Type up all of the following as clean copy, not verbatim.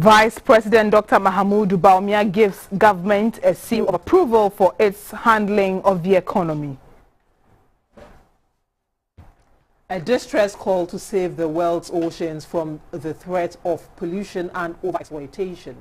Vice President Dr. Mahamudu Bawumia gives government a seal of approval for its handling of the economy. A distress call to save the world's oceans from the threat of pollution and overexploitation.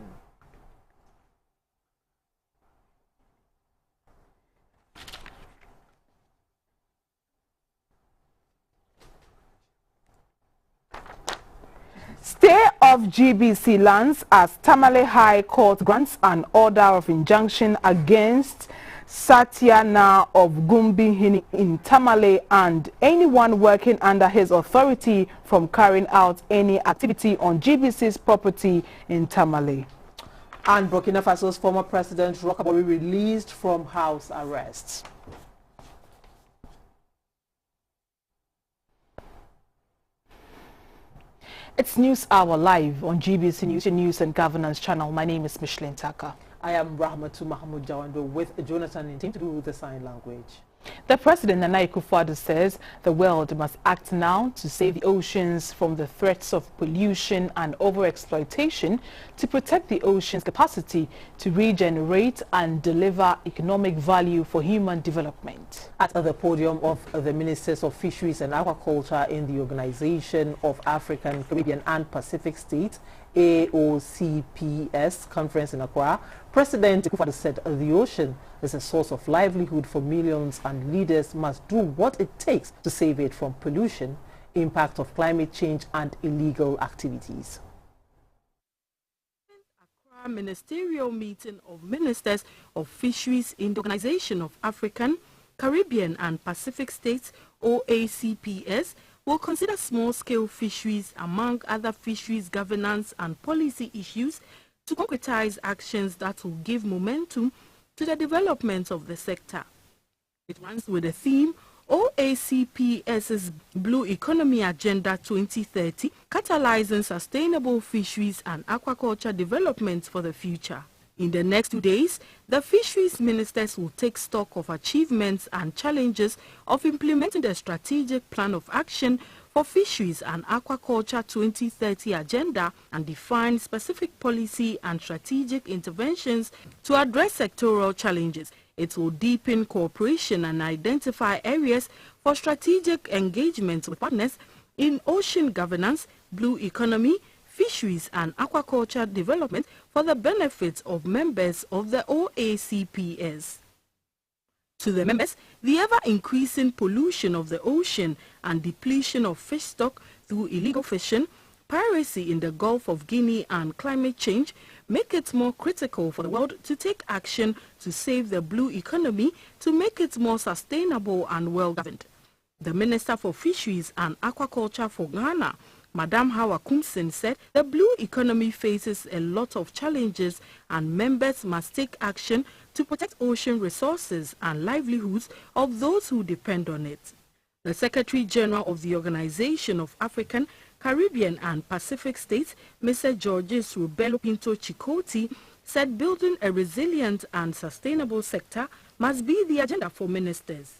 Stay of GBC lands as Tamale High Court grants an order of injunction against Satyana of Gumbi Hini in Tamale and anyone working under his authority from carrying out any activity on GBC's property in Tamale. And Burkina Faso's former president Roch-Kabore released from house arrest. It's News Hour live on GBC News, your News and Governance channel. My name is Micheline Taka. I am Rahmatu Mahmoud Jawando with Jonathan in team to do the sign language. The President Nana Akufo-Addo says the world must act now to save the oceans from the threats of pollution and overexploitation, to protect the ocean's capacity to regenerate and deliver economic value for human development. At the podium of the Ministers of Fisheries and Aquaculture in the Organization of African, Caribbean and Pacific States, AOCPS conference in Accra, President Akufo-Addo said the ocean is a source of livelihood for millions and leaders must do what it takes to save it from pollution, impact of climate change and illegal activities. Accra Ministerial meeting of Ministers of Fisheries in the Organization of African, Caribbean and Pacific States, OACPS, will consider small-scale fisheries among other fisheries governance and policy issues to concretize actions that will give momentum to the development of the sector. It runs with the theme OACPS's Blue Economy Agenda 2030, catalyzing sustainable fisheries and aquaculture development for the future. In the next 2 days, the fisheries ministers will take stock of achievements and challenges of implementing the strategic plan of action for fisheries and aquaculture 2030 agenda and define specific policy and strategic interventions to address sectoral challenges. It will deepen cooperation and identify areas for strategic engagement with partners in ocean governance, blue economy, fisheries and aquaculture development for the benefit of members of the OACPS. To the members, the ever-increasing pollution of the ocean and depletion of fish stock through illegal fishing, piracy in the Gulf of Guinea and climate change make it more critical for the world to take action to save the blue economy to make it more sustainable and well-governed. The Minister for Fisheries and Aquaculture for Ghana, Madam Hawa Kumsin, said the blue economy faces a lot of challenges and members must take action to protect ocean resources and livelihoods of those who depend on it. The Secretary General of the Organization of African, Caribbean and Pacific States, Mr. Georges Rubelo Pinto Chikoti, said building a resilient and sustainable sector must be the agenda for ministers.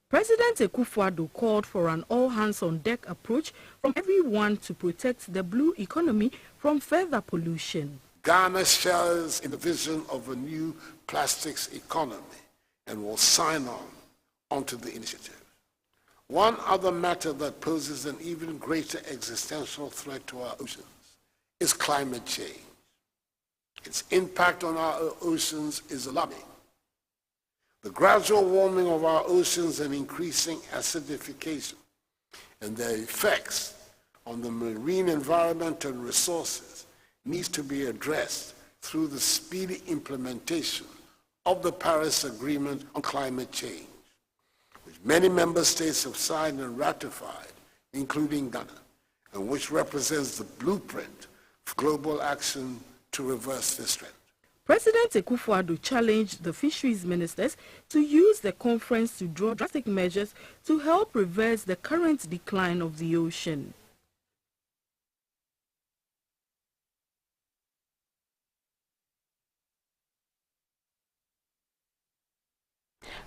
President Akufo-Addo called for an all-hands-on-deck approach from everyone to protect the blue economy from further pollution. Ghana shares in the vision of a new plastics economy and will sign onto the initiative. One other matter that poses an even greater existential threat to our oceans is climate change. Its impact on our oceans is alarming. The gradual warming of our oceans and increasing acidification and their effects on the marine environment and resources needs to be addressed through the speedy implementation of the Paris Agreement on Climate Change, which many member states have signed and ratified, including Ghana, and which represents the blueprint for global action to reverse this trend. President Akufo-Addo challenged the fisheries ministers to use the conference to draw drastic measures to help reverse the current decline of the ocean.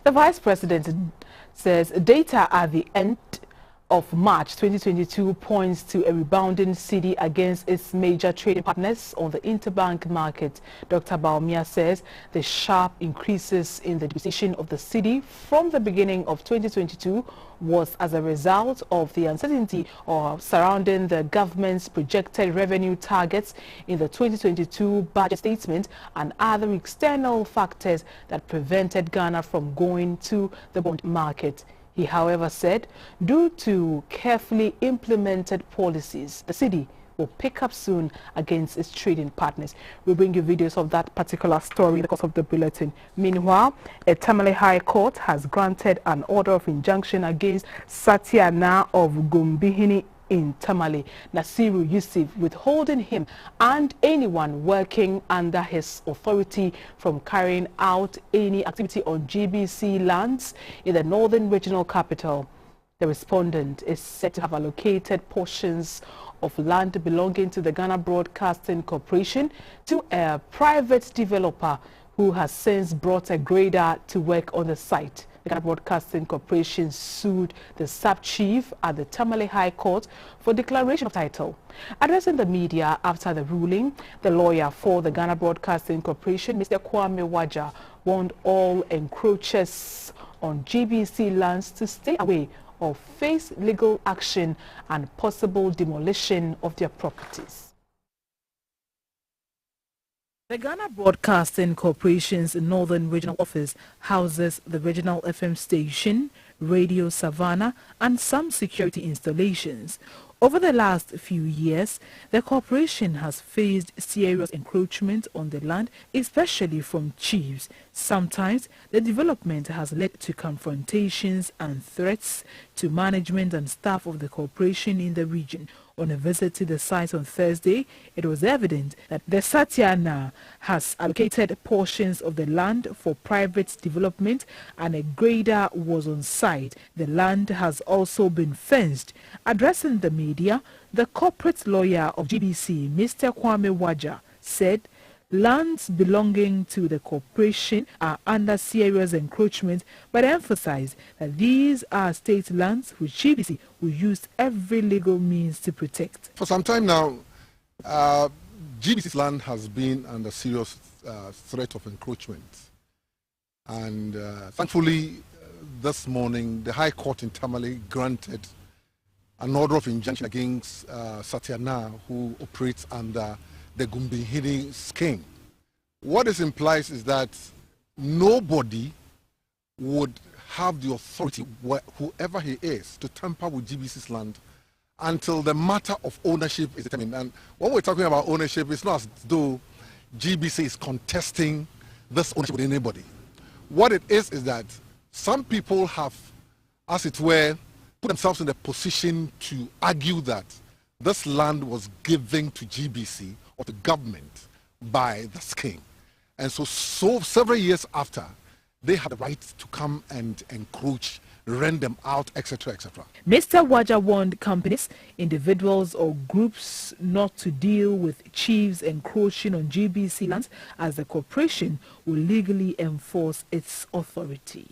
The Vice President says data at the end of March 2022 points to a rebounding cedi against its major trading partners on the interbank market. Dr. Baumia says the sharp increases in the depreciation of the cedi from the beginning of 2022 was as a result of the uncertainty surrounding the government's projected revenue targets in the 2022 budget statement and other external factors that prevented Ghana from going to the bond market. He, however, said due to carefully implemented policies, the cedi will pick up soon against its trading partners. We'll bring you videos of that particular story in the course of the bulletin. Meanwhile, a Tamale High Court has granted an order of injunction against Satya Na of Gumbihini in Tamale, Nasiru Yusuf, withholding him and anyone working under his authority from carrying out any activity on GBC lands in the northern regional capital. The respondent is said to have allocated portions of land belonging to the Ghana Broadcasting Corporation to a private developer who has since brought a grader to work on the site. The Ghana Broadcasting Corporation sued the sub-chief at the Tamale High Court for declaration of title. Addressing the media after the ruling, the lawyer for the Ghana Broadcasting Corporation, Mr. Kwame Waja, warned all encroachers on GBC lands to stay away or face legal action and possible demolition of their properties. The Ghana Broadcasting Corporation's Northern Regional Office houses the regional FM station, Radio Savannah, and some security installations. Over the last few years, the corporation has faced serious encroachment on the land, especially from chiefs. Sometimes, the development has led to confrontations and threats to management and staff of the corporation in the region. On a visit to the site on Thursday, it was evident that the Satya Na has allocated portions of the land for private development and a grader was on site. The land has also been fenced. Addressing the media, the corporate lawyer of GBC, Mr. Kwame Waja, said lands belonging to the corporation are under serious encroachment, but emphasized that these are state lands which GBC will use every legal means to protect. For some time now, GBC's land has been under serious threat of encroachment. And thankfully, this morning, the High Court in Tamale granted an order of injunction against Satya Na, who operates under the Gumbihini scheme. What this implies is that nobody would have the authority, whoever he is, to tamper with GBC's land until the matter of ownership is determined. And when we're talking about ownership, it's not as though GBC is contesting this ownership with anybody. What it is that some people have, as it were, put themselves in the position to argue that this land was given to GBC or the government by the scheme. And so several years after, they had the right to come and encroach, rent them out, etc., etc. Mr. Waja warned companies, individuals or groups not to deal with chiefs encroaching on GBC lands as the corporation will legally enforce its authority.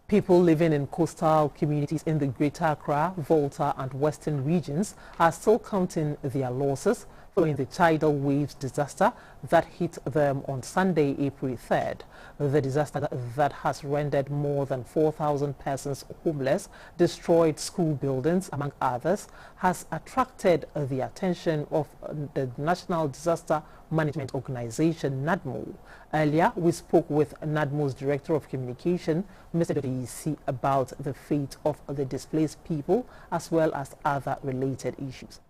People living in coastal communities in the Greater Accra, Volta and Western regions are still counting their losses following the tidal waves disaster that hit them on Sunday, April 3rd. The disaster that has rendered more than 4,000 persons homeless, destroyed school buildings, among others, has attracted the attention of the National Disaster Management Organization, NADMO. Earlier, we spoke with NADMO's Director of Communication, Mr. Dodisi, about the fate of the displaced people as well as other related issues.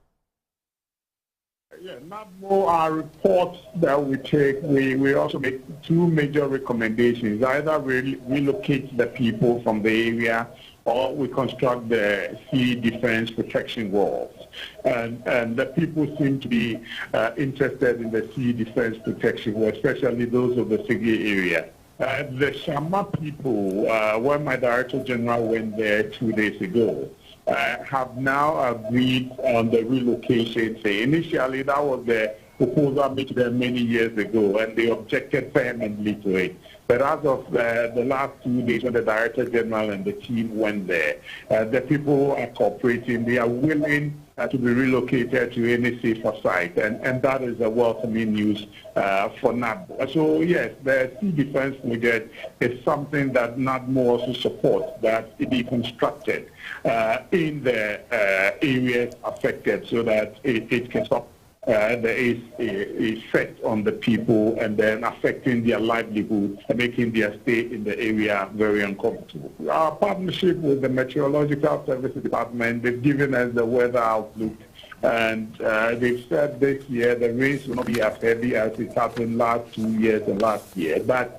Yeah, NADMO, our reports that we take, we also make two major recommendations. Either we relocate the people from the area or we construct the sea defense protection walls. And the people seem to be interested in the sea defense protection wall, especially those of the Sigi area. The Shama people, when my Director General went there 2 days ago, have now agreed on the relocation. Initially, that was the proposal made to them many years ago, and they objected vehemently to it. But as of the last 2 days, when the Director General and the team went there, the people are cooperating. They are willing to be relocated to any safer site, and that is a welcoming news for NADMO. So yes, the sea defense project is something that NADMO also supports, that it be constructed in the areas affected so that it can stop the effect on the people and then affecting their livelihood and making their stay in the area very uncomfortable. Our partnership with the Meteorological Services Department, they've given us the weather outlook, and they've said this year the rains will not be as heavy as it happened last 2 years and last year, but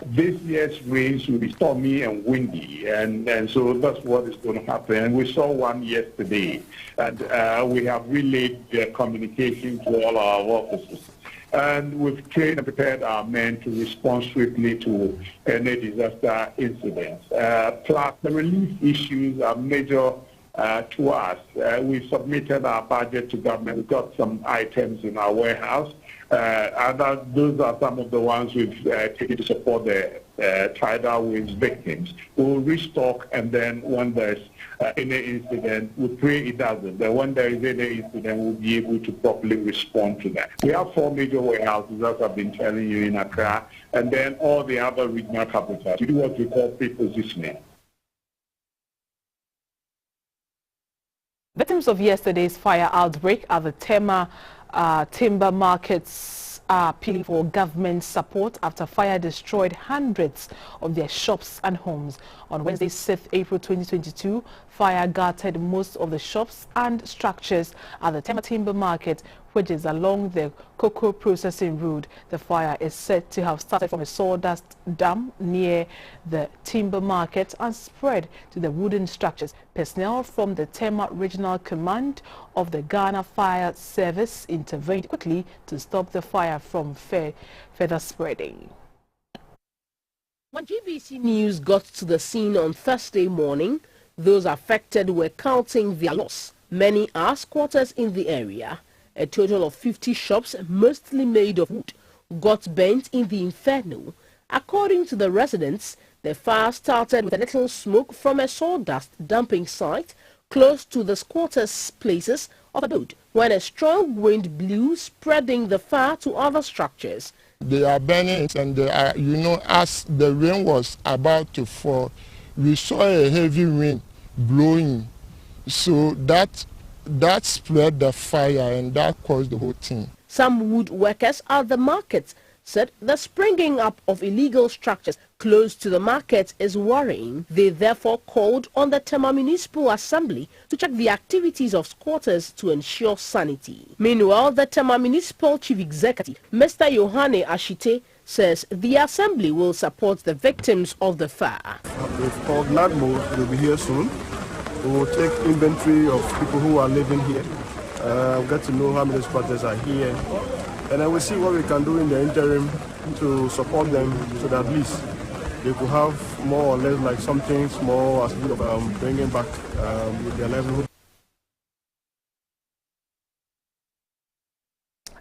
this year's rains will be stormy and windy, and so that's what is going to happen. And we saw one yesterday, and we have relayed the communication to all our officers. And we've trained and prepared our men to respond swiftly to any disaster incidents. Plus, the relief issues are major to us. We submitted our budget to government. We've got some items in our warehouse. Those are some of the ones we've taken to support the tidal waves victims. We'll restock, and then when there's any incident, we pray it doesn't. But when there is any incident, we'll be able to properly respond to that. We have 4 major warehouses, as I've been telling you, in Accra, and then all the other regional capitals. We do what we call pre-positioning. Victims of yesterday's fire outbreak at the Tema timber markets are appealing for government support after fire destroyed hundreds of their shops and homes. On Wednesday, 6th April 2022, fire gutted most of the shops and structures at the Tema timber market, which is along the cocoa processing road. The fire is said to have started from a sawdust dump near the timber market and spread to the wooden structures. Personnel from the Tema Regional Command of the Ghana Fire Service intervened quickly to stop the fire from further spreading. When GBC News got to the scene on Thursday morning, those affected were counting their loss. Many are squatters in the area. A total of 50 shops, mostly made of wood, got burnt in the inferno. According to the residents, the fire started with a little smoke from a sawdust dumping site close to the squatters' places of abode, when a strong wind blew, spreading the fire to other structures. They are burning it, and as the rain was about to fall, we saw a heavy wind blowing, so that spread the fire, and that caused the whole thing. Some wood workers at the market said the springing up of illegal structures close to the market is worrying. They therefore called on the Tema Municipal Assembly to check the activities of squatters to ensure sanity. Meanwhile, the Tema Municipal Chief Executive, Mr. Yohane Ashite, says the Assembly will support the victims of the fire. We've called NADMO, will be here soon. We will take inventory of people who are living here. We'll get to know how many squatters are here. And then we'll see what we can do in the interim to support them so that at least they could have more or less like something small as of bringing back with their livelihood.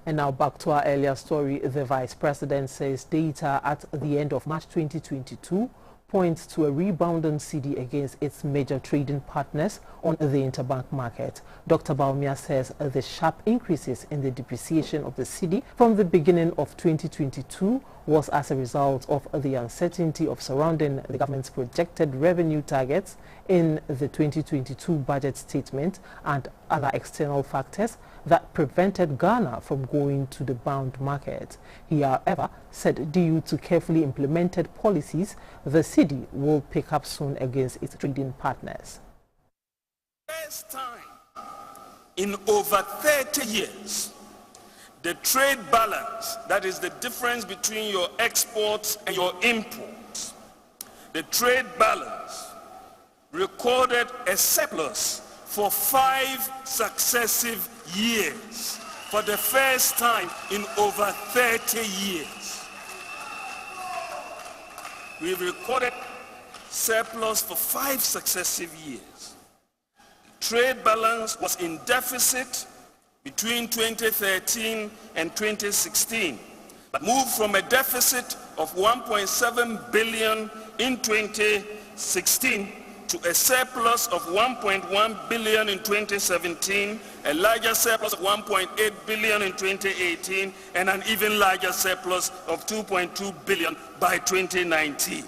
And now back to our earlier story. The Vice President says data at the end of March 2022 points to a rebounding cedi against its major trading partners on the interbank market. Dr. Baumia says the sharp increases in the depreciation of the cedi from the beginning of 2022 was as a result of the uncertainty of surrounding the government's projected revenue targets in the 2022 budget statement and other external factors that prevented Ghana from going to the bond market. He, however, said due to carefully implemented policies, the cedi will pick up soon against its trading partners. First time in over 30 years, the trade balance, that is the difference between your exports and your imports, the trade balance recorded a surplus for 5 successive years, for the first time in over 30 years. We've recorded surplus for 5 successive years. Trade balance was in deficit between 2013 and 2016, but moved from a deficit of 1.7 billion in 2016 to a surplus of 1.1 billion in 2017, a larger surplus of 1.8 billion in 2018, and an even larger surplus of 2.2 billion by 2019.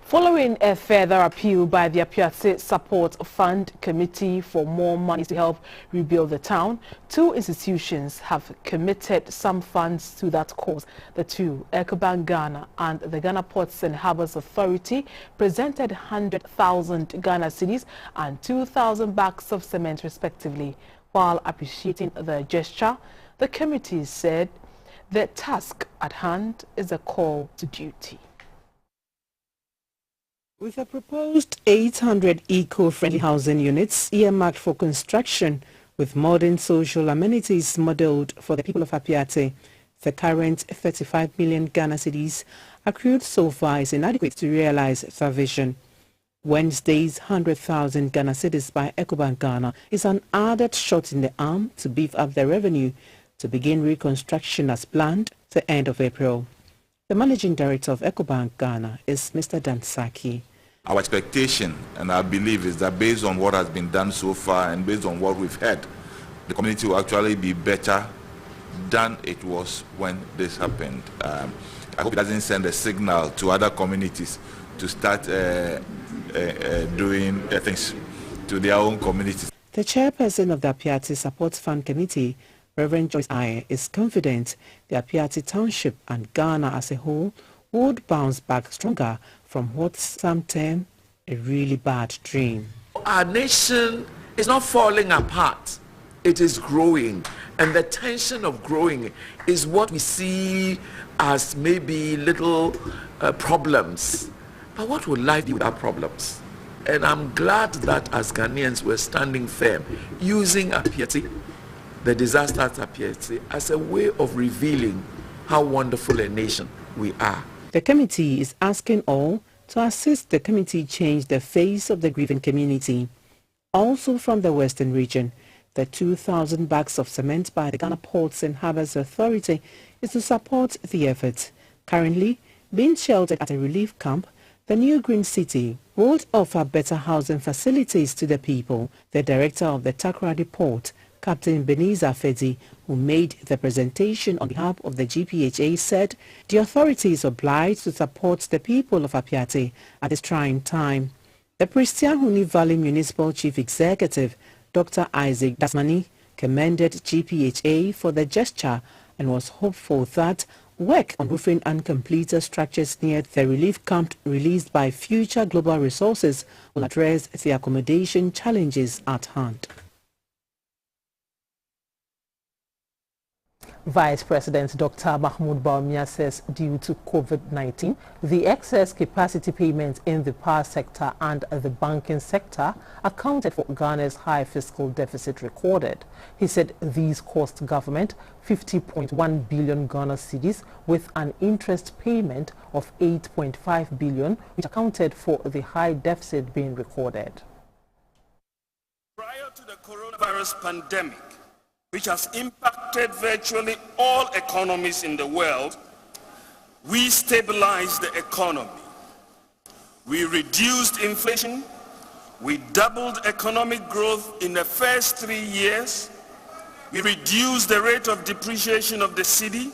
Following a further appeal by the Apiate Support Fund Committee for more money to help rebuild the town, two institutions have committed some funds to that cause. The two, Ecobank Ghana and the Ghana Ports and Harbours Authority, presented 100,000 Ghana cedis and 2,000 bags of cement respectively. While appreciating the gesture, the committee said the task at hand is a call to duty. With a proposed 800 eco-friendly housing units earmarked for construction with modern social amenities modeled for the people of Apiate, the current 35 million Ghana cedis accrued so far is inadequate to realize the vision. Wednesday's 100,000 Ghana cedis by Ecobank Ghana is an added shot in the arm to beef up the revenue to begin reconstruction as planned the end of April. The managing director of Ecobank Ghana is Mr. Dansaki. Our expectation and our belief is that based on what has been done so far and based on what we've heard, the community will actually be better than it was when this happened. I hope it doesn't send a signal to other communities to start doing things to their own communities. The chairperson of the Apiate Support Fund Committee, Reverend Joyce Aye, is confident the Apiate Township and Ghana as a whole would bounce back stronger from what some term a really bad dream. Our nation is not falling apart, it is growing, and the tension of growing is what we see as maybe little problems. But what would life be without problems? And I'm glad that as Ghanaians we're standing firm, using Apiate, the disaster at Apiate, as a way of revealing how wonderful a nation we are. The committee is asking all to assist the committee change the face of the grieving community. Also from the Western region, the 2,000 bags of cement by the Ghana Ports and Harbours Authority is to support the effort. Currently being sheltered at a relief camp, the new Green City would offer better housing facilities to the people. The director of the Takoradi Port, Captain Beniza Fedi, who made the presentation on behalf of the GPHA, said the authority is obliged to support the people of Apiate at this trying time. The Pristiahuni Valley Municipal Chief Executive, Dr. Isaac Dasmani, commended GPHA for the gesture and was hopeful that work on roofing uncompleted structures near the relief camp released by future global resources will address the accommodation challenges at hand. Vice President Dr. Mahmoud Bawumia says due to COVID-19, the excess capacity payments in the power sector and the banking sector accounted for Ghana's high fiscal deficit recorded. He said these cost government 50.1 billion Ghana cedis with an interest payment of 8.5 billion, which accounted for the high deficit being recorded. Prior to the coronavirus pandemic, which has impacted virtually all economies in the world, we stabilized the economy. We reduced inflation. We doubled economic growth in the first 3 years. We reduced the rate of depreciation of the cedi.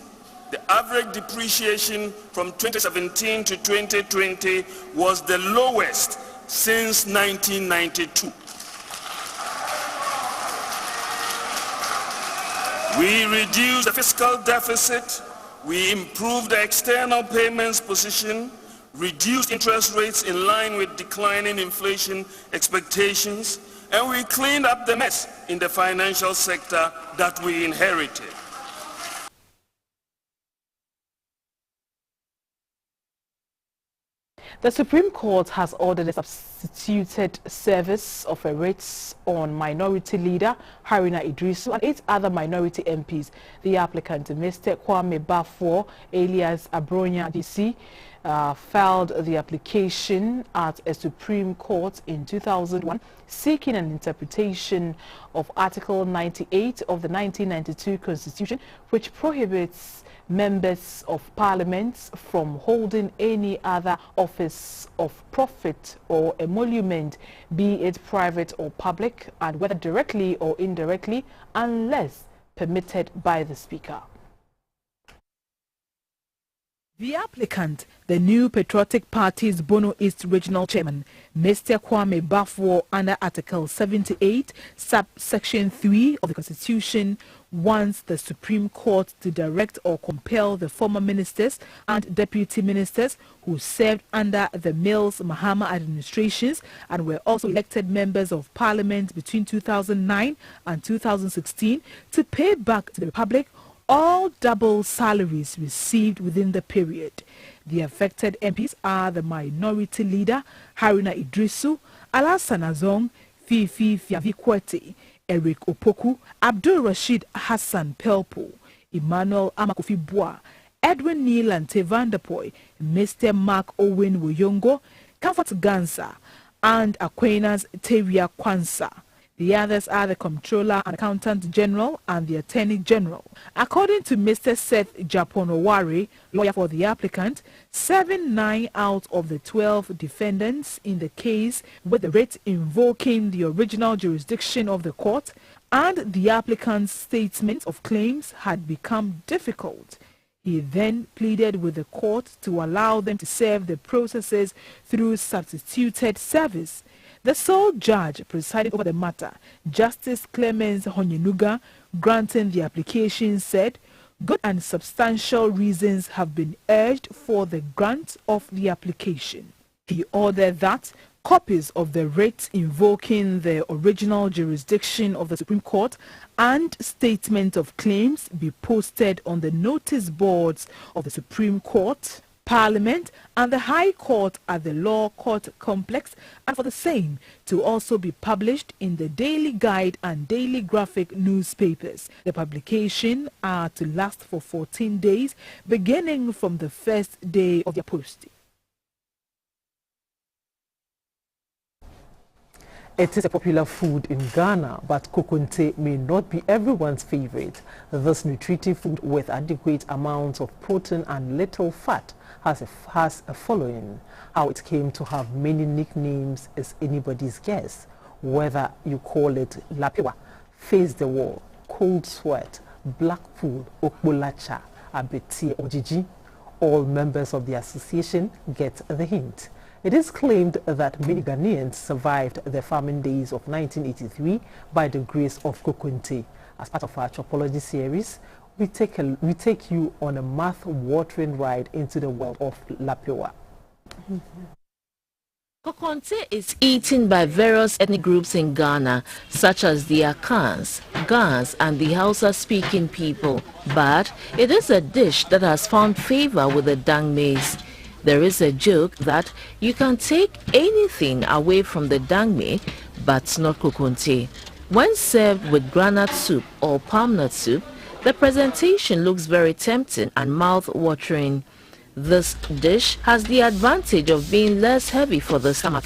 The average depreciation from 2017 to 2020 was the lowest since 1992. We reduced the fiscal deficit, we improved the external payments position, reduced interest rates in line with declining inflation expectations, and we cleaned up the mess in the financial sector that we inherited. The Supreme Court has ordered a substituted service of a writ on minority leader Haruna Idrisu and 8 other minority MPs. The applicant, Mr. Kwame Bafo, alias Abronya DC, filed the application at a Supreme Court in 2001, seeking an interpretation of Article 98 of the 1992 Constitution, which prohibits members of Parliament from holding any other office of profit or emolument, be it private or public, and whether directly or indirectly, unless permitted by the Speaker. The applicant, the New Patriotic Party's Bono East Regional Chairman, Mr. Kwame Bafo, under Article 78, subsection 3 of the Constitution, wants the Supreme Court to direct or compel the former ministers and deputy ministers who served under the Mills Mahama administrations and were also elected members of Parliament between 2009 and 2016 to pay back to the Republic all double salaries received within the period. The affected MPs are the Minority Leader Haruna Idrisu, Alassane Azong, Fifi Fiavikwete, Eric Opoku, Abdul Rashid Hassan Pelpo, Emmanuel Amakofi Bois, Edwin Neal and Vanderpoy, Mr. Mark Owen Woyongo, Comfort Gansa, and Aquinas Tevia Kwansa. The others are the Comptroller and Accountant General and the Attorney General. According to Mr. Seth Japonowari, lawyer for the applicant, 9 out of the 12 defendants in the case with the writ invoking the original jurisdiction of the court and the applicant's statement of claims had become difficult. He then pleaded with the court to allow them to serve the processes through substituted service. The sole judge presiding over the matter, Justice Clemens Honyenuga, granting the application, said good and substantial reasons have been urged for the grant of the application. He ordered that copies of the writ invoking the original jurisdiction of the Supreme Court and statement of claims be posted on the notice boards of the Supreme Court, Parliament and the High Court at the Law Court Complex, and for the same to also be published in the Daily Guide and Daily Graphic newspapers. The publication are to last for 14 days, beginning from the first day of their posting. It is a popular food in Ghana, but kokonte may not be everyone's favorite. This nutritive food with adequate amounts of protein and little fat has a following. How it came to have many nicknames is anybody's guess. Whether you call it lapiwa, face the wall, cold sweat, blackpool, okbolacha, abeti, or jiji, all members of the association get the hint. It is claimed that many Ghanaians survived the famine days of 1983 by the grace of kokonte. As part of our Chopology series, we take you on a mouth-watering ride into the world of lapiwa. Kokonte is eaten by various ethnic groups in Ghana, such as the Akans, Gans, and the Hausa-speaking people. But it is a dish that has found favor with the Dang maize. There is a joke that you can take anything away from the dangme, but not kokonte. When served with granite soup or palm nut soup, the presentation looks very tempting and mouth-watering. This dish has the advantage of being less heavy for the stomach.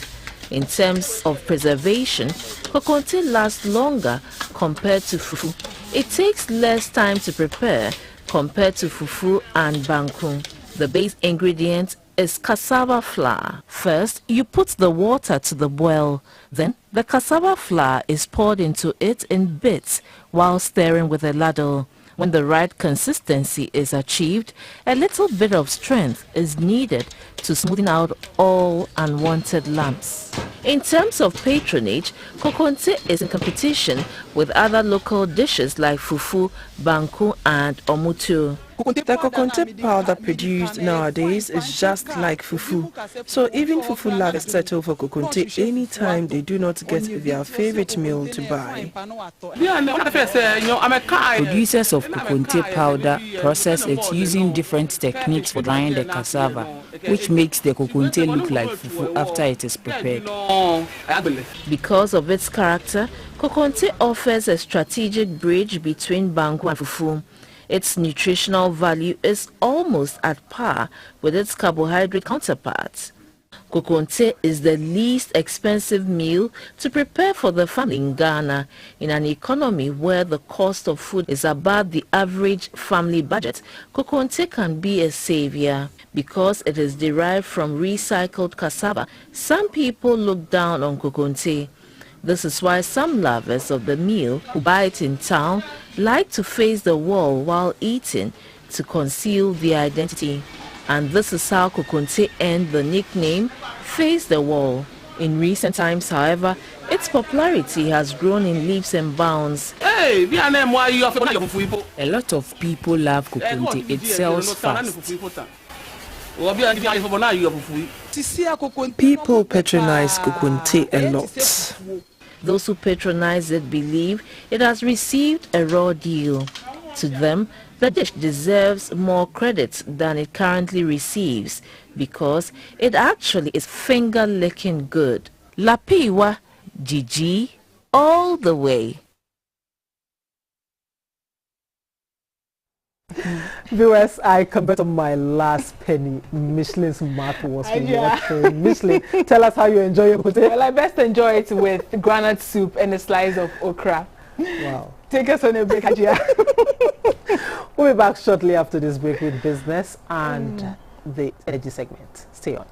In terms of preservation, kokonte lasts longer compared to fufu. It takes less time to prepare compared to fufu and banku. The base ingredient is cassava flour. First, you put the water to the boil. Then, the cassava flour is poured into it in bits while stirring with a ladle. When the right consistency is achieved, a little bit of strength is needed to smoothen out all unwanted lumps. In terms of patronage, kokonte is in competition with other local dishes like fufu, banku and omutu. The kokonte powder produced nowadays is just like fufu. So even fufu lovers settle for kokonte anytime they do not get their favorite meal to buy. Producers of kokonte powder process it using different techniques for drying the cassava, which makes the kokonte look like fufu after it is prepared. Because of its character, kokonte offers a strategic bridge between banku and fufu. Its nutritional value is almost at par with its carbohydrate counterparts. Kokonte is the least expensive meal to prepare for the family in Ghana. In an economy where the cost of food is above the average family budget, kokonte can be a savior. Because it is derived from recycled cassava, some people look down on kokonte. This is why some lovers of the meal who buy it in town like to face the wall while eating to conceal their identity. And this is how kokonte earned the nickname Face the Wall. In recent times, however, its popularity has grown in leaps and bounds. A lot of people love kokonte. It sells fast. People patronize kokonte a lot. Those who patronize it believe it has received a raw deal. To them, the dish deserves more credit than it currently receives because it actually is finger-licking good. Lapiwa, Gigi, all the way. Viewers, I can bet on my last penny. Michelin's mouth was watering. Michelin, tell us how you enjoy your potato. Well, I best enjoy it with granite soup and a slice of okra. Wow. Take us on a break, Hajia. We'll be back shortly after this break with business and the energy segment. Stay on.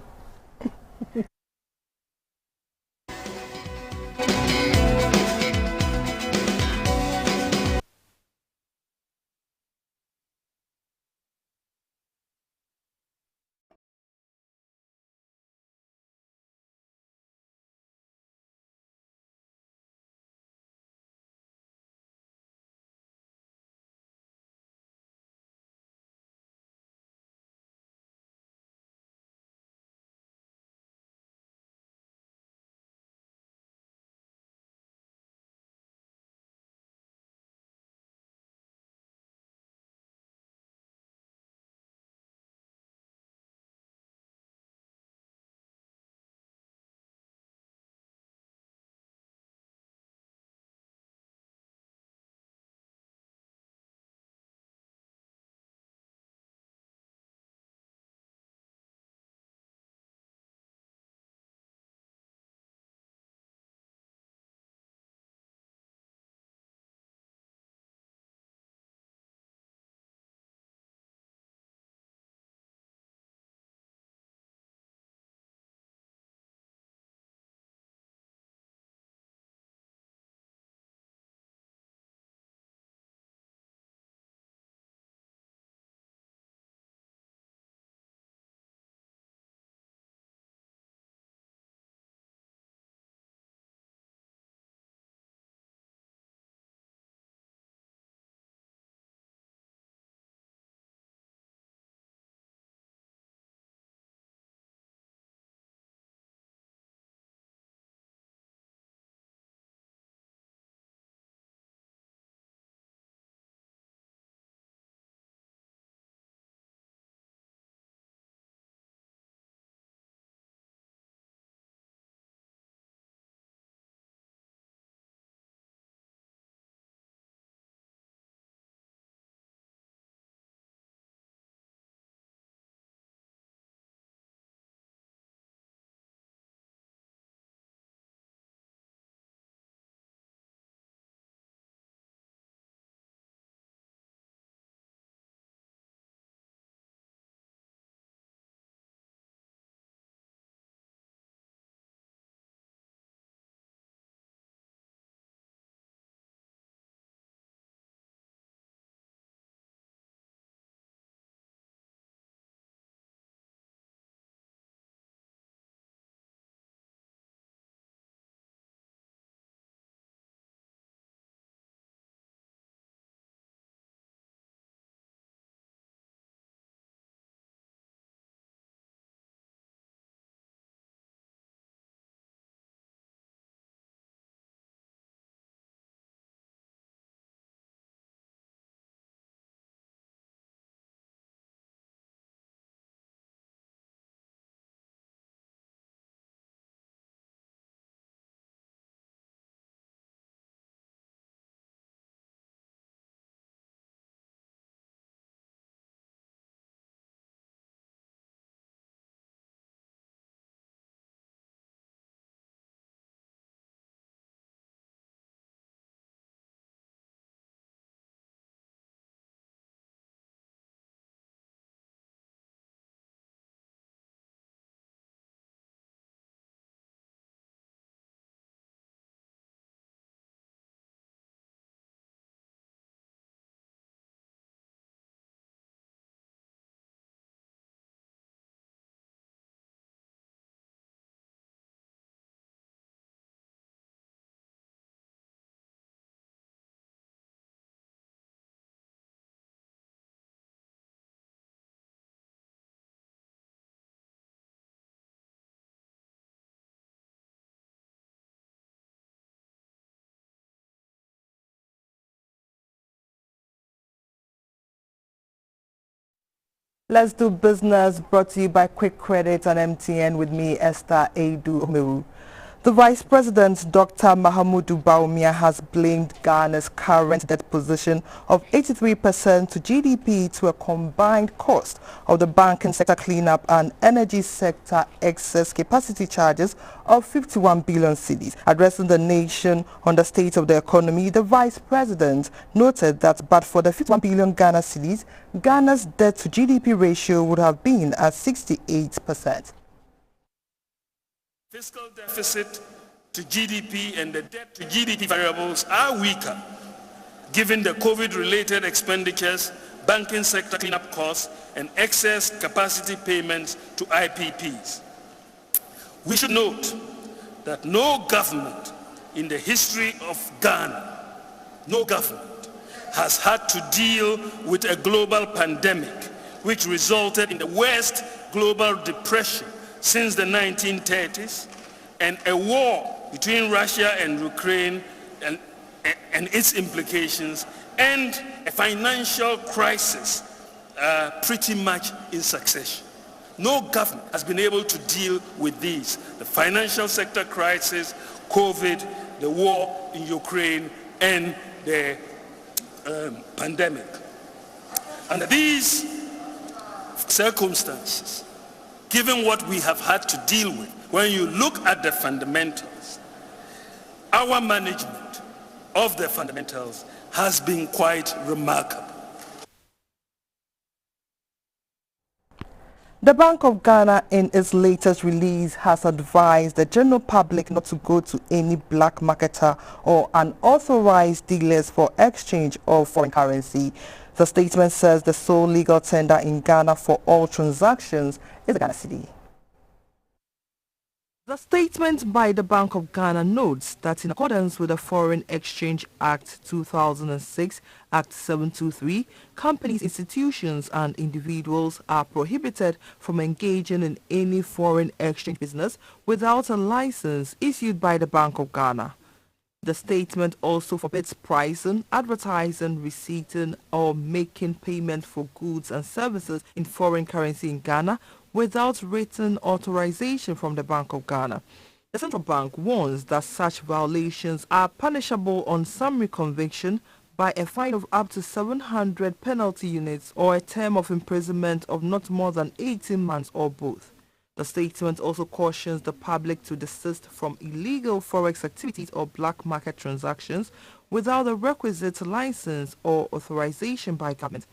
Let's do business, brought to you by Quick Credit and MTN, with me, Esther Edu Omeru. The Vice President, Dr. Mahamudu Bawumia, has blamed Ghana's current debt position of 83% to GDP to a combined cost of the banking sector cleanup and energy sector excess capacity charges of 51 billion cedis. Addressing the nation on the state of the economy, the Vice President noted that but for the 51 billion Ghana cedis, Ghana's debt to GDP ratio would have been at 68%. Fiscal deficit to GDP and the debt to GDP variables are weaker, given the COVID-related expenditures, banking sector cleanup costs, and excess capacity payments to IPPs. We should note that no government in the history of Ghana, no government, has had to deal with a global pandemic which resulted in the worst global depression since the 1930s, and a war between Russia and Ukraine and its implications, and a financial crisis pretty much in succession. No government has been able to deal with these: the financial sector crisis, COVID, the war in Ukraine, and the pandemic. Under these circumstances, given what we have had to deal with, when you look at the fundamentals, our management of the fundamentals has been quite remarkable. The Bank of Ghana, in its latest release, has advised the general public not to go to any black marketer or unauthorized dealers for exchange of foreign currency. The statement says the sole legal tender in Ghana for all transactions is the Ghana cedi. The statement by the Bank of Ghana notes that in accordance with the Foreign Exchange Act 2006, Act 723, companies, institutions and individuals are prohibited from engaging in any foreign exchange business without a license issued by the Bank of Ghana. The statement also forbids pricing, advertising, receipting or making payment for goods and services in foreign currency in Ghana without written authorization from the Bank of Ghana. The central bank warns that such violations are punishable on summary conviction by a fine of up to 700 penalty units or a term of imprisonment of not more than 18 months or both. The statement also cautions the public to desist from illegal forex activities or black market transactions without the requisite license or authorization by government.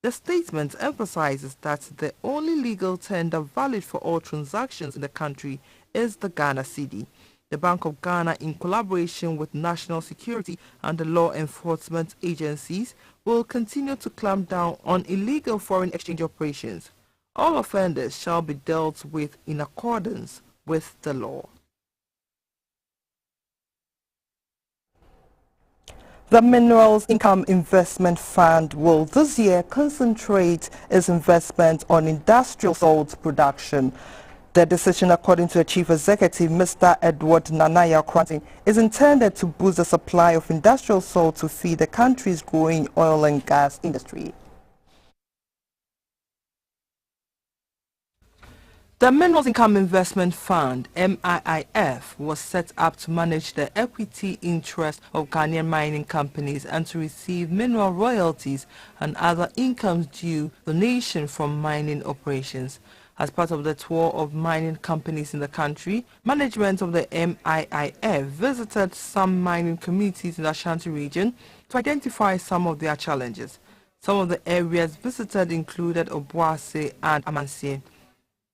The statement emphasizes that the only legal tender valid for all transactions in the country is the Ghana cedi. The Bank of Ghana, in collaboration with national security and the law enforcement agencies, will continue to clamp down on illegal foreign exchange operations. All offenders shall be dealt with in accordance with the law. The Minerals Income Investment Fund will this year concentrate its investment on industrial salt production. The decision, according to the Chief Executive, Mr. Edward Nanaya Kranting, is intended to boost the supply of industrial salt to feed the country's growing oil and gas industry. The Minerals Income Investment Fund, MIIF, was set up to manage the equity interest of Ghanaian mining companies and to receive mineral royalties and other incomes due the nation from mining operations. As part of the tour of mining companies in the country, management of the MIIF visited some mining communities in the Ashanti region to identify some of their challenges. Some of the areas visited included Obuasi and Amansie.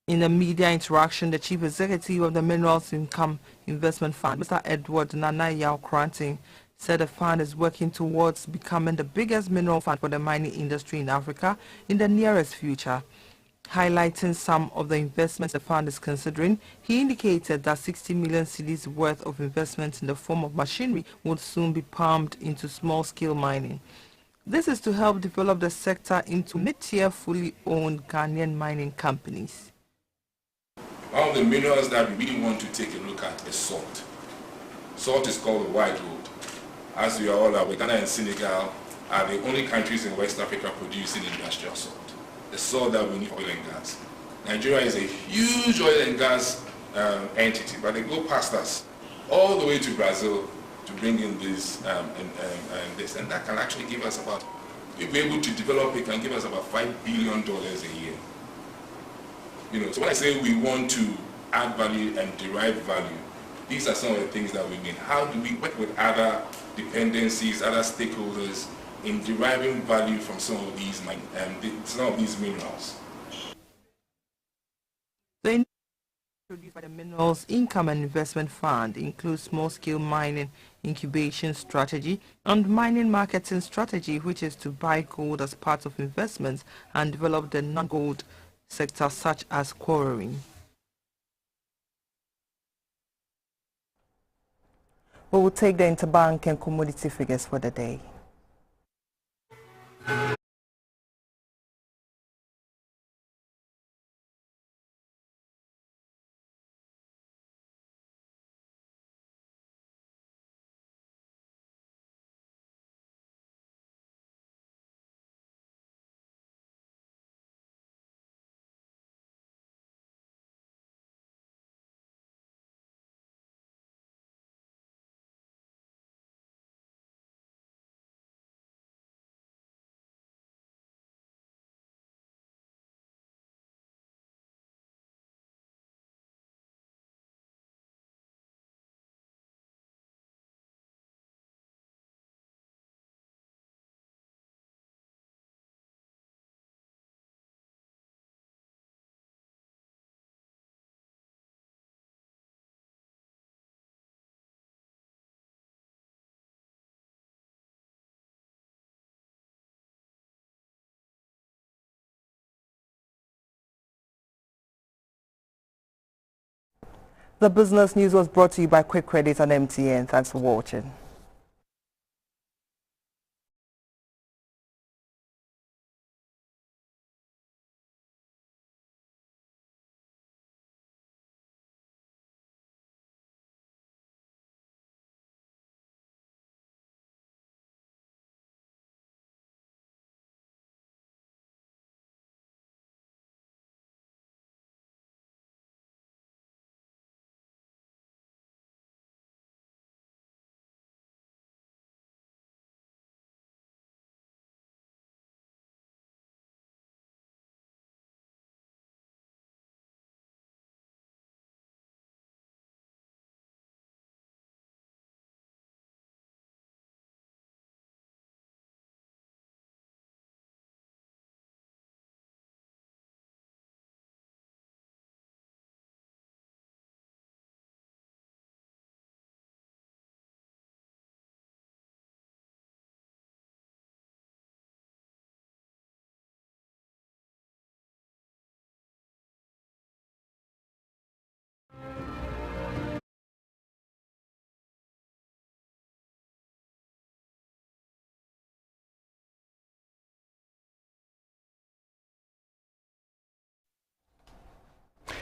In a media interaction, the Chief Executive of the Minerals Income Investment Fund, Mr. Edward Nanaya Kranting, said the fund is working towards becoming the biggest mineral fund for the mining industry in Africa in the nearest future. Highlighting some of the investments the fund is considering, he indicated that 60 million cedis worth of investments in the form of machinery would soon be pumped into small-scale mining. This is to help develop the sector into mid-tier, fully owned Ghanaian mining companies. One of the minerals that we really want to take a look at is salt. Salt is called the white gold. As we are all aware, Ghana and Senegal are the only countries in West Africa producing industrial salt. the salt that we need for oil and gas. Nigeria is a huge oil and gas entity, but they go past us all the way to Brazil to bring in this and that can actually give us about, if we're able to develop it, can give us about $5 billion a year. You know, so when I say we want to add value and derive value, these are some of the things that we mean. How do we work with other dependencies, other stakeholders in deriving value from some of these minerals? The produced by the Minerals Income and Investment Fund includes small-scale mining incubation strategy and mining marketing strategy, which is to buy gold as part of investments and develop the non-gold sector such as quarrying. We will take the interbank and commodity figures for the day. The business news was brought to you by Quick Credit and MTN. Thanks for watching.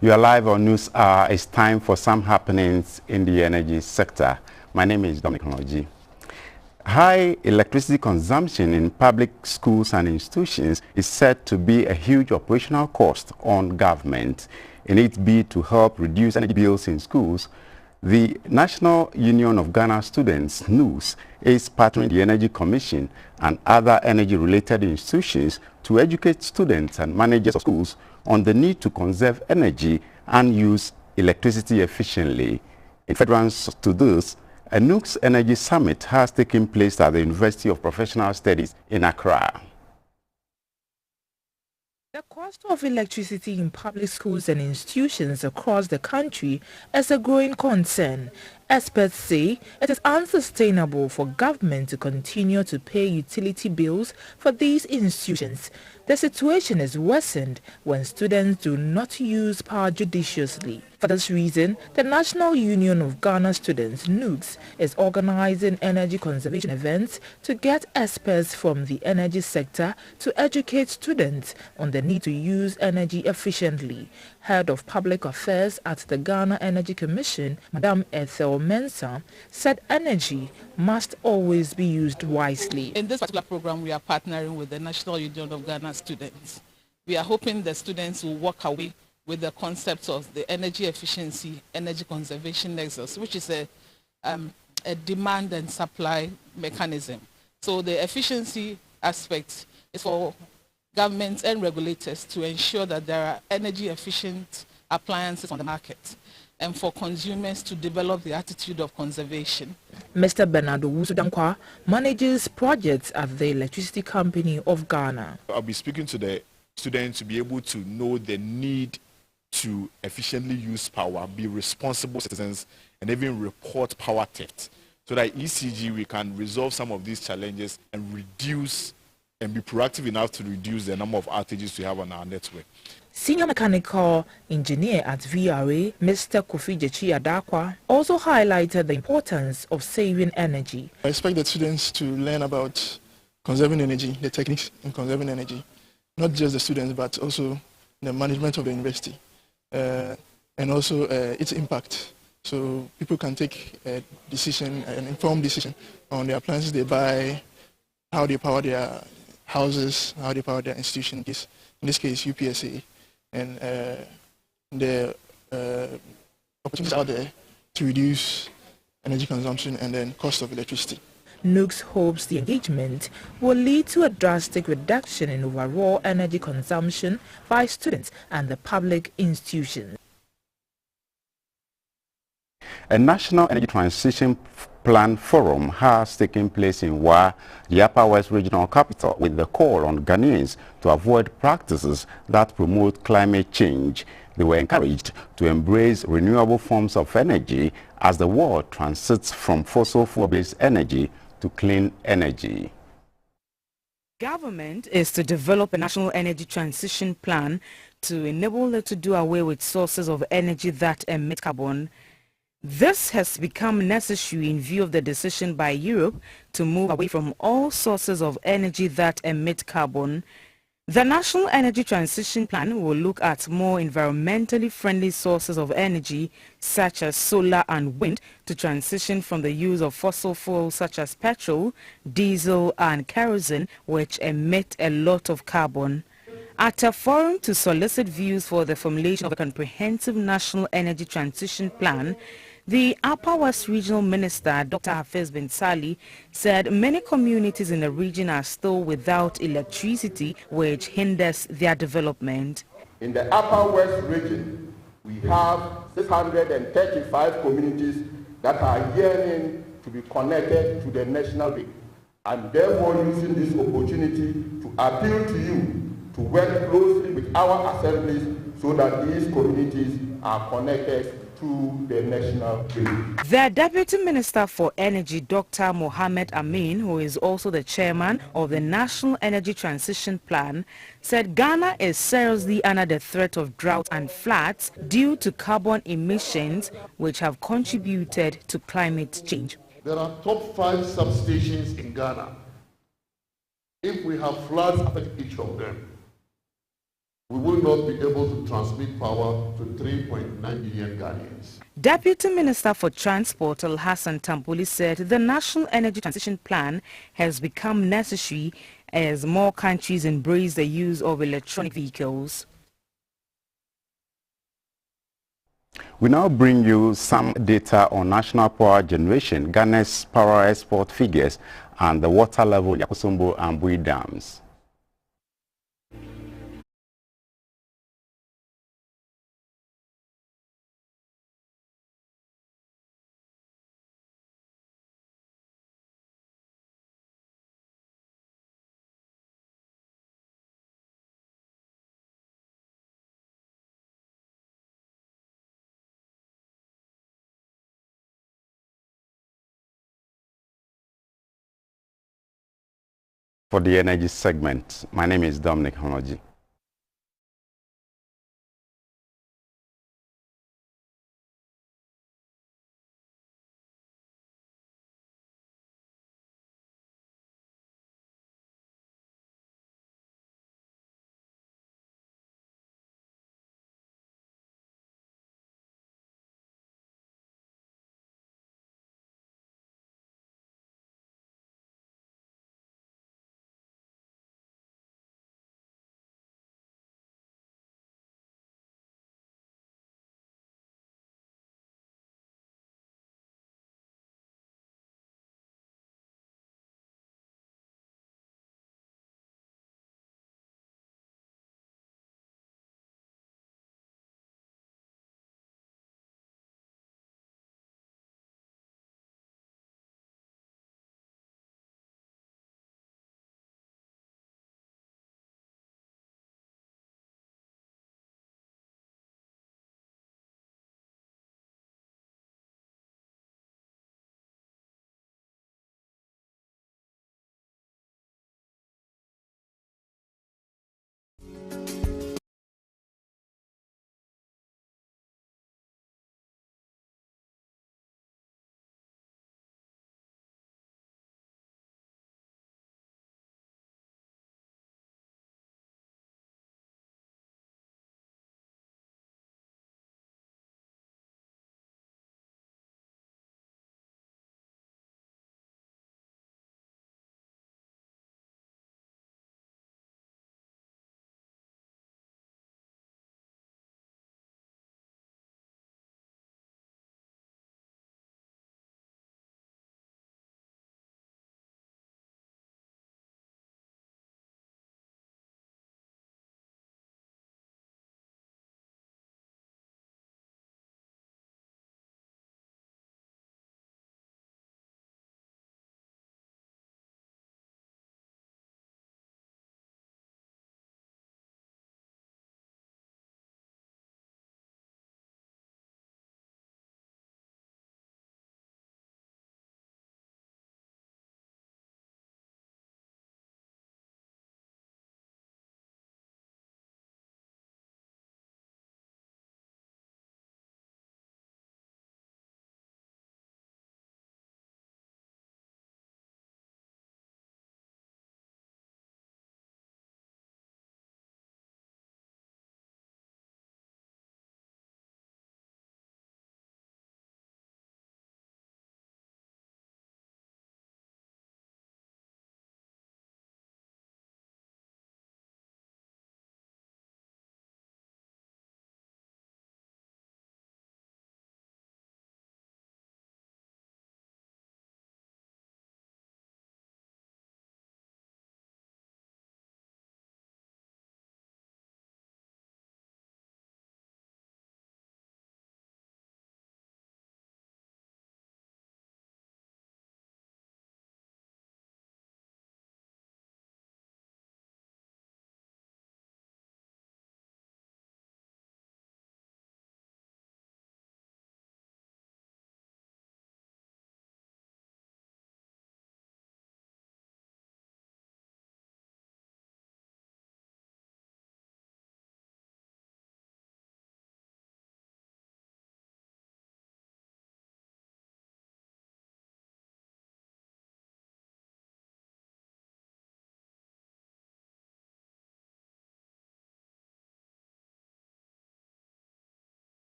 You are live on News Hour. It's time for some happenings in the energy sector. My name is Dominic Noji. High electricity consumption in public schools and institutions is said to be a huge operational cost on government. In its bid to help reduce energy bills in schools, the National Union of Ghana Students, NUS, is partnering the Energy Commission and other energy-related institutions to educate students and managers of schools on the need to conserve energy and use electricity efficiently. In furtherance to this, a NUS Energy Summit has taken place at the University of Professional Studies in Accra. The cost of electricity in public schools and institutions across the country is a growing concern. Experts say it is unsustainable for government to continue to pay utility bills for these institutions. The situation is worsened when students do not use power judiciously. For this reason, the National Union of Ghana Students, NUGS, is organizing energy conservation events to get experts from the energy sector to educate students on the need to use energy efficiently. Head of Public Affairs at the Ghana Energy Commission, Madame Ethel Mensah, said energy must always be used wisely. In this particular program, we are partnering with the National Union of Ghana Students we are hoping the students will walk away with the concept of the energy efficiency, energy conservation nexus, which is a demand and supply mechanism. So the efficiency aspect is for governments and regulators to ensure that there are energy efficient appliances on the market, and for consumers to develop the attitude of conservation. Mr. Bernardo Wusudankwa manages projects at the Electricity Company of Ghana. I'll be speaking to the students to be able to know the need to efficiently use power, be responsible citizens, and even report power theft, so that ECG we can resolve some of these challenges and reduce and be proactive enough to reduce the number of outages we have on our network. Senior Mechanical Engineer at VRA, Mr. Kofi Jechi Adakwa, also highlighted the importance of saving energy. I expect the students to learn about conserving energy, the techniques in conserving energy, not just the students, but also the management of the university, and also its impact. So people can take a decision, an informed decision on the appliances they buy, how they power their houses, how they power their institution, in this case UPSA, and the opportunities out there to reduce energy consumption and then cost of electricity. Nooks hopes the engagement will lead to a drastic reduction in overall energy consumption by students and the public institutions. A National Energy Transition Plan Forum has taken place in Wa, the Upper West Regional Capital, with the call on Ghanaians to avoid practices that promote climate change. They were encouraged to embrace renewable forms of energy as the world transits from fossil fuel-based energy to clean energy. Government is to develop a national energy transition plan to enable it to do away with sources of energy that emit carbon. This has become necessary in view of the decision by Europe to move away from all sources of energy that emit carbon. The National Energy Transition Plan will look at more environmentally friendly sources of energy such as solar and wind to transition from the use of fossil fuels such as petrol, diesel and kerosene, which emit a lot of carbon. At a forum to solicit views for the formulation of a comprehensive national energy transition plan, the Upper West Regional Minister, Dr. Hafiz bin Sali, said many communities in the region are still without electricity, which hinders their development. In the Upper West region, we have 635 communities that are yearning to be connected to the national grid, and therefore using this opportunity to appeal to you to work closely with our assemblies so that these communities are connected to the national grid. The Deputy Minister for Energy, Dr. Mohammed Amin, who is also the chairman of the National Energy Transition Plan, said Ghana is seriously under the threat of drought and floods due to carbon emissions, which have contributed to climate change. There are top 5 substations in Ghana. If we have floods affect each of them, we will not be able to transmit power to 3.9 million Ghanaians. Deputy Minister for Transport Alhassan Tampoli said the National Energy Transition Plan has become necessary as more countries embrace the use of electronic vehicles. We now bring you some data on national power generation, Ghana's power export figures, and the water level in Yakosombo and Bui dams. For the energy segment, my name is Dominic Honoji.